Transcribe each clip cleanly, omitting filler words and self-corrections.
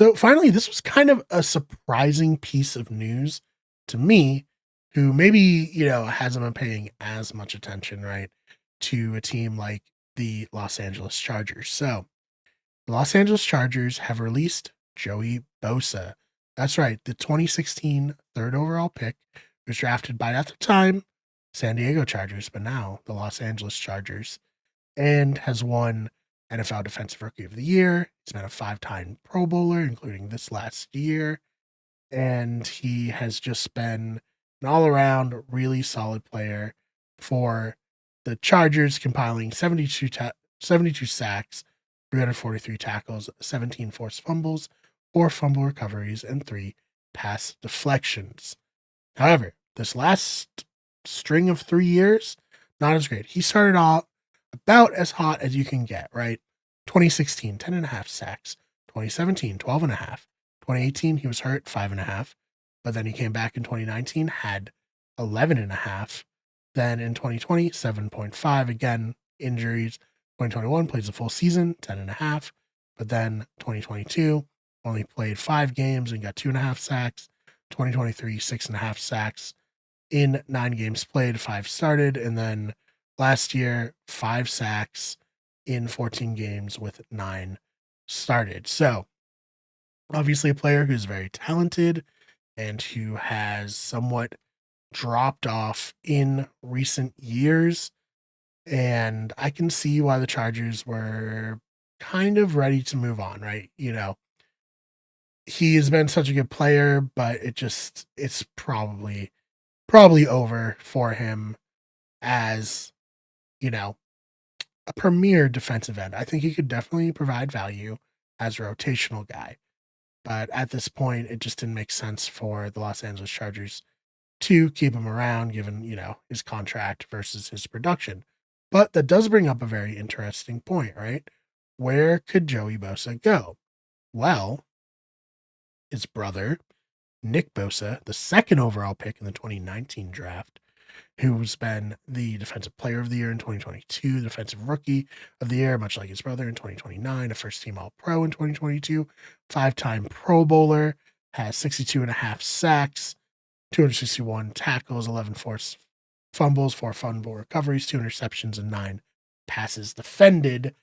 So finally, this was kind of a surprising piece of news to me, who maybe, hasn't been paying as much attention, right, to a team like the Los Angeles Chargers. So the Los Angeles Chargers have released Joey Bosa. That's right, the 2016 third overall pick was drafted by, at the time, San Diego Chargers, but now the Los Angeles Chargers, and has won NFL Defensive Rookie of the Year. He's been a 5-time Pro Bowler, including this last year. And he has just been an all around really solid player for the Chargers, compiling 72 sacks, 343 tackles, 17 forced fumbles, 4 fumble recoveries, and 3 pass deflections. However, this last string of 3 years, not as great. He started off about as hot as you can get, right? 2016, 10 and a half sacks. 2017, 12 and a half. 2018, he was hurt, 5 and a half. But then he came back in 2019, had 11 and a half. Then in 2020, 7.5. Again, injuries. 2021 plays a full season, 10 and a half. But then 2022, only played 5 games and got 2.5 sacks. 2023, 6.5 sacks in 9 games played, 5 started. And then last year, 5 sacks in 14 games with 9 started. So obviously a player who's very talented and who has somewhat dropped off in recent years. And I can see why the Chargers were kind of ready to move on, right? He has been such a good player, but it's probably over for him as, a premier defensive end. I think he could definitely provide value as a rotational guy. But at this point, it just didn't make sense for the Los Angeles Chargers to keep him around, given, his contract versus his production. But that does bring up a very interesting point, right? Where could Joey Bosa go? Well, his brother, Nick Bosa, the second overall pick in the 2019 draft, who's been the Defensive Player of the Year in 2022, Defensive Rookie of the Year, much like his brother in 2029, a first-team All-Pro in 2022, 5-time Pro Bowler, has 62 and a half sacks, 261 tackles, 11 forced fumbles, 4 fumble recoveries, 2 interceptions, and 9 passes defended,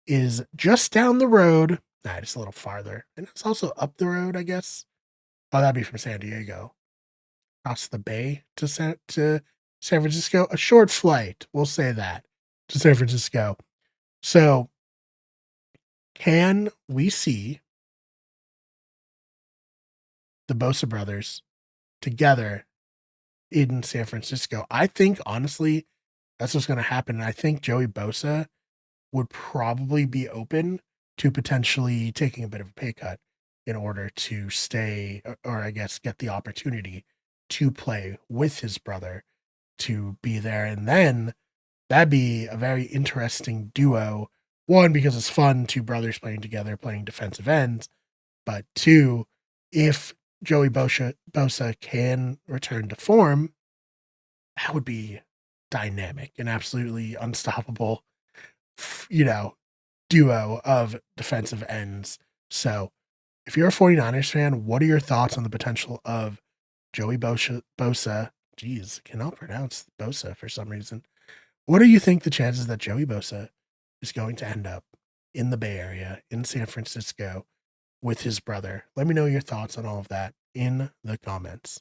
is just down the road. Nah, just a little farther. And it's also up the road, I guess. Oh, that'd be from San Diego. Across the bay to San Francisco. A short flight, we'll say that, to San Francisco. So, can we see the Bosa brothers together in San Francisco? I think, honestly, that's what's going to happen. And I think Joey Bosa would probably be open to potentially taking a bit of a pay cut in order to stay, or I guess get the opportunity to play with his brother, to be there. And then that'd be a very interesting duo. One, because it's fun, 2 brothers playing together, playing defensive ends. But 2, if Joey Bosa can return to form, that would be dynamic and absolutely unstoppable, duo of defensive ends. So if you're a 49ers fan, what are your thoughts on the potential of Joey Bosa? Geez, cannot pronounce Bosa for some reason. What do you think the chances that Joey Bosa is going to end up in the Bay Area, in San Francisco, with his brother? Let me know your thoughts on all of that in the comments.